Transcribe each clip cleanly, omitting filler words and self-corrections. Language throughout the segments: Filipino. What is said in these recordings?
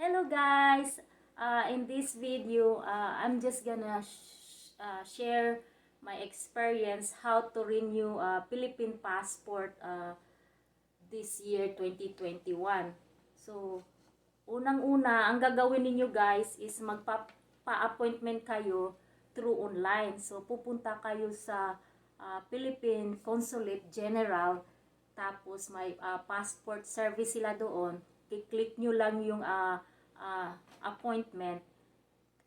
Hello guys! In this video, I'm just gonna share my experience how to renew Philippine passport this year 2021. So, unang-una, ang gagawin ninyo guys is magpa-appointment kayo through online. So, pupunta kayo sa Philippine Consulate General, tapos may passport service sila doon. I-click nyo lang yung appointment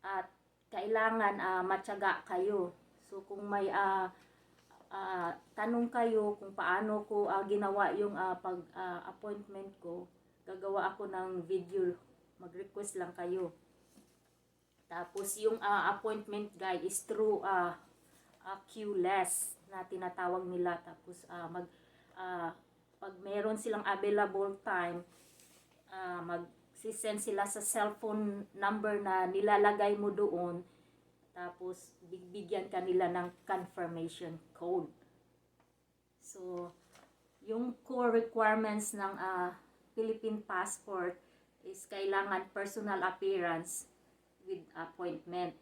at kailangan matyaga kayo. So, kung may tanong kayo kung paano ko ginawa yung pag-appointment ko, gagawa ako ng video, mag-request lang kayo. Tapos yung appointment guide is through QLESS na tinatawag nila. Tapos pag meron silang available time, mag-send sila sa cellphone number na nilalagay mo doon. Tapos bibigyan ka nila ng confirmation code. So, yung core requirements ng Philippine Passport is kailangan personal appearance with appointment.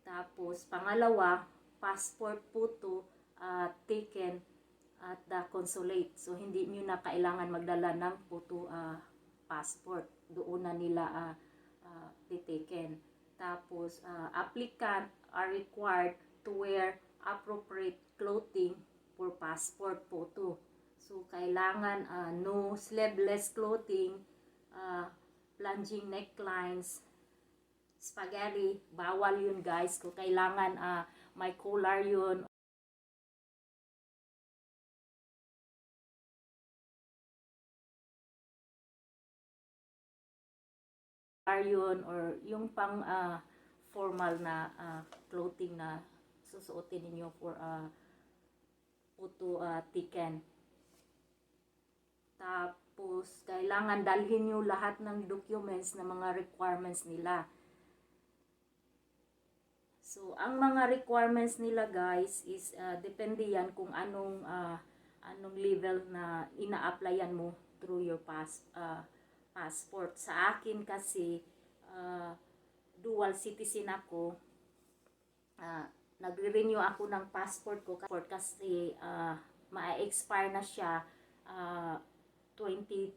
Tapos, pangalawa, passport photo taken at the consulate. So, hindi nyo na kailangan magdala ng photo passport. Doon na nila titaken. Tapos, applicant are required to wear appropriate clothing for passport photo. So, kailangan no sleeveless clothing, plunging necklines, spaghetti, bawal yun guys. Kung kailangan may collar yun, or yung pang formal na clothing na susuotin ninyo for photo taken. Tapos, kailangan dalhin nyo lahat ng documents na mga requirements nila. So, ang mga requirements nila guys is depende yan kung anong level na ina-applyan mo through your passport. Sa akin kasi, dual citizen ako. Nagre-renew ako ng passport ko kasi ma-expire na siya 2020.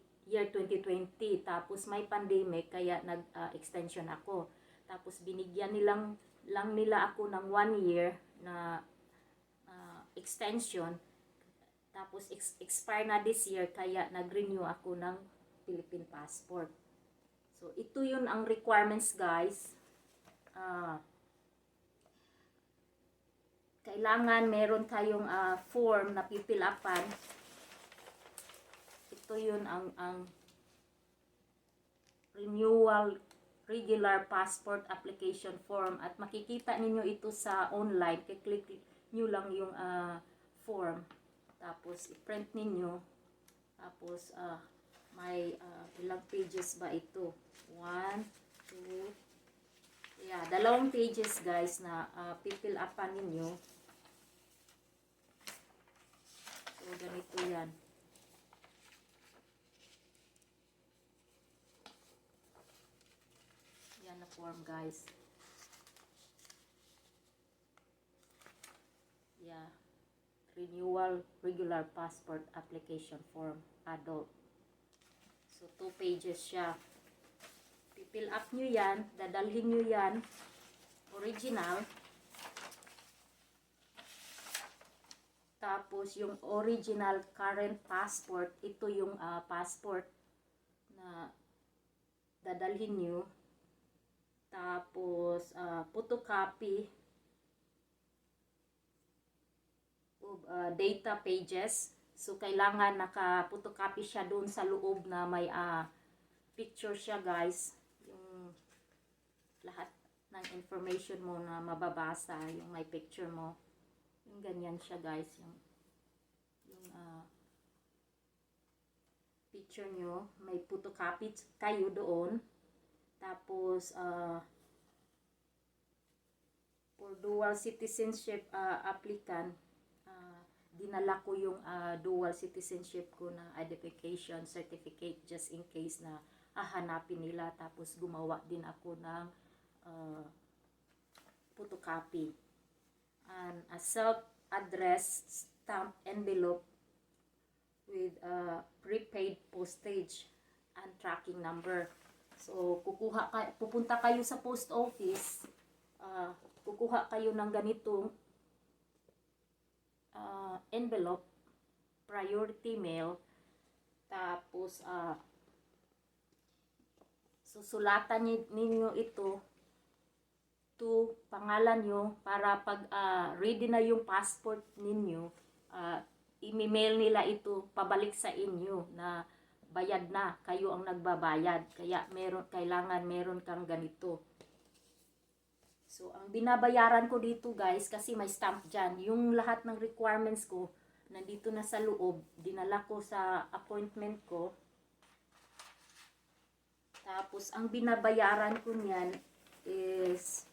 Tapos may pandemic kaya nag-extension ako. Tapos binigyan lang nila ako ng 1 year na extension. Tapos expire na this year kaya nag-renew ako ng Philippine passport. So ito yun ang requirements guys. Kailangan meron kayong form na pipilapan. Ito yun ang renewal regular passport application form, at makikita ninyo ito sa online. Click nyo lang yung form, tapos i-print ninyo. Tapos may ilang pages ba ito? 1, 2, 2 pages guys na pipilapan ninyo. So ganito yan. Yan na form guys. Renewal regular passport application form, adult. So 2 pages siya. Pipill up nyo yan, dadalhin nyo yan, original. Tapos yung original current passport, ito yung passport na dadalhin nyo. Tapos photocopy of data pages. So kailangan naka-photocopy siya doon sa loob na may picture siya guys. Yung lahat ng information mo na mababasa, yung may picture mo. Yung ganyan siya guys, yung picture nyo, may photocopy kayo doon. Tapos for dual citizenship applicant, dinala ko yung dual citizenship ko na identification certificate just in case na hahanapin nila. Tapos gumawa din ako ng photocopy. And a self-addressed stamp envelope with prepaid postage and tracking number. So, pupunta kayo sa post office, kukuha kayo ng ganitong envelope, priority mail, tapos susulatan ninyo ito to pangalan nyo para pag ready na yung passport ninyo, i-mail nila ito pabalik sa inyo na bayad na, kayo ang nagbabayad. Kaya kailangan meron kang ganito. So, ang binabayaran ko dito guys, kasi may stamp dyan, yung lahat ng requirements ko, nandito na sa loob, dinala ko sa appointment ko. Tapos, ang binabayaran ko niyan is,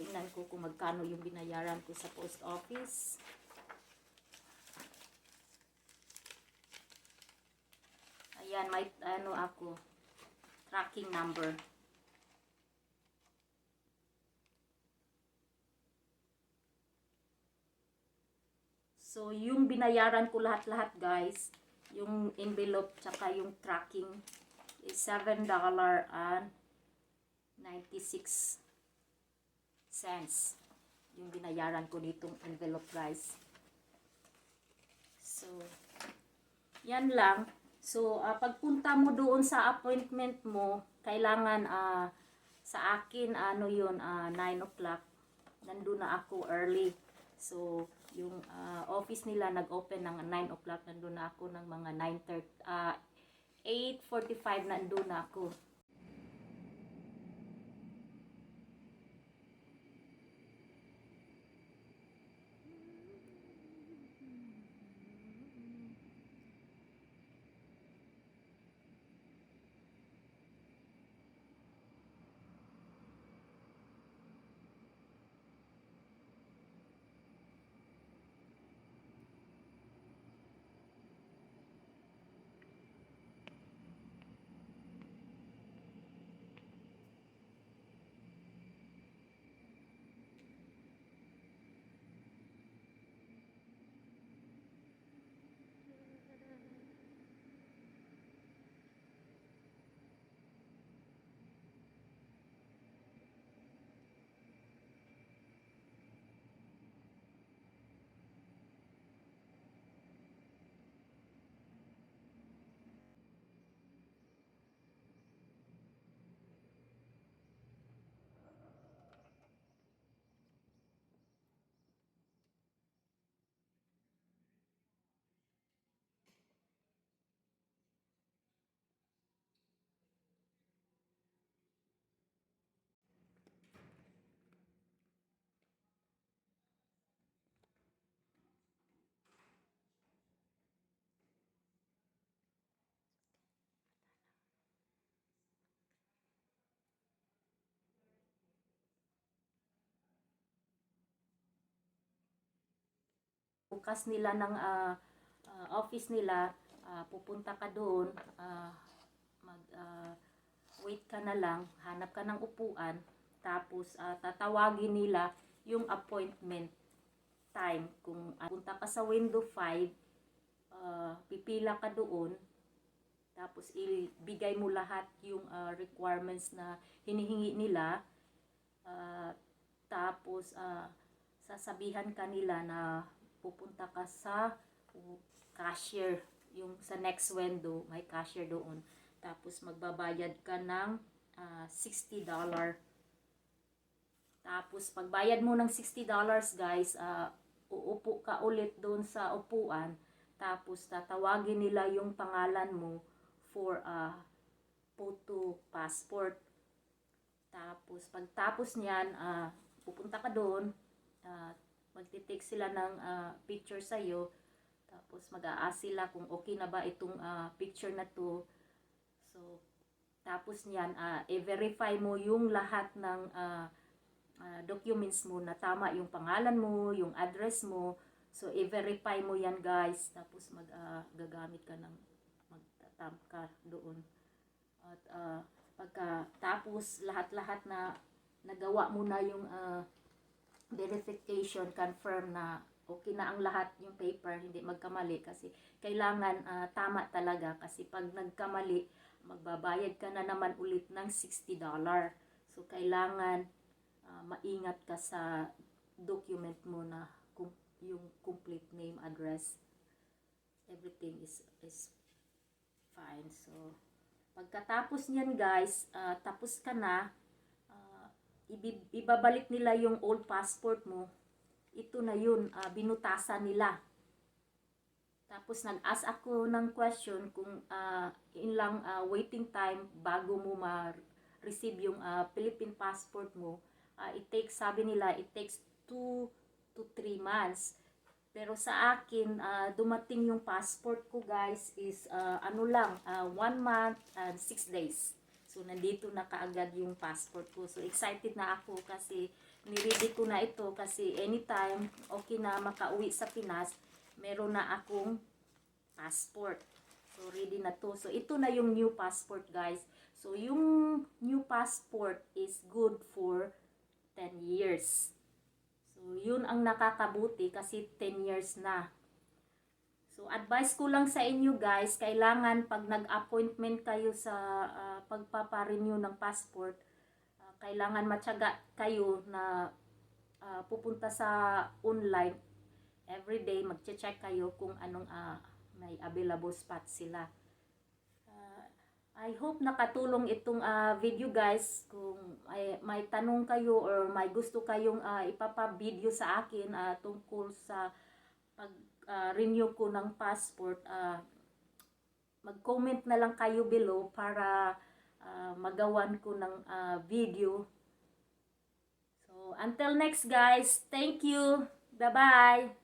tingnan ko kung magkano yung binayaran ko sa post office. Ayan, may ako, tracking number. So, yung binayaran ko lahat-lahat guys, yung envelope tsaka yung tracking is $7.96. Yung binayaran ko ditong envelope guys. So, yan lang. So, pagpunta mo doon sa appointment mo, kailangan sa akin, 9 o'clock, nandun na ako early. So, yung office nila nag-open ng 9 o'clock, nandun na ako ng mga 8:45 nandun na ako. Bukas nila ng office nila, pupunta ka doon, wait ka na lang, hanap ka ng upuan, tapos tatawagin nila yung appointment time. Kung punta ka sa window 5, pipila ka doon, tapos ibigay mo lahat yung requirements na hinihingi nila, tapos sasabihan ka nila na pupunta ka sa cashier, yung sa next window, may cashier doon. Tapos magbabayad ka ng $60. Tapos pagbayad mo ng $60 guys, uupo ka ulit doon sa upuan. Tapos tatawagin nila yung pangalan mo for photo passport. Tapos pagtapos niyan, pupunta ka doon, magtitake sila ng picture sa'yo, tapos mag-a-ask sila kung okay na ba itong picture na to. So, tapos niyan, i-verify mo yung lahat ng documents mo na tama yung pangalan mo, yung address mo. So, i-verify mo yan guys, tapos gagamit ka ng, stamp ka doon. At pagkatapos lahat-lahat na nagawa mo na yung verification, confirm na okay na ang lahat, yung paper, hindi magkamali kasi kailangan tama talaga kasi pag nagkamali, magbabayad ka na naman ulit ng $60. So, kailangan maingat ka sa document mo na yung complete name, address, everything is fine. So, pagkatapos niyan guys, tapos ka na, ibabalik nila yung old passport mo. Ito na yun, binutasan nila. Tapos nag-ask ako ng question kung ilang waiting time bago mo ma-receive yung Philippine passport mo. Sabi nila, it takes 2 to 3 months. Pero sa akin, dumating yung passport ko guys is 1 month and 6 days. So, nandito na kaagad yung passport ko. So, excited na ako kasi niready ko na ito kasi anytime okay na makauwi sa Pinas, meron na akong passport. So, ready na to. So, ito na yung new passport guys. So, yung new passport is good for 10 years. So, yun ang nakakabuti kasi 10 years na. So, advice ko lang sa inyo guys, kailangan pag nag-appointment kayo sa pagpaparenew ng passport, kailangan matyaga kayo na pupunta sa online. Everyday, magche-check kayo kung anong may available spot sila. I hope nakatulong itong video guys. Kung may tanong kayo or may gusto kayong ipapa-video sa akin tungkol sa pag-renew ko ng passport, mag-comment na lang kayo below para magawan ko ng video. So, until next guys, thank you. Bye-bye.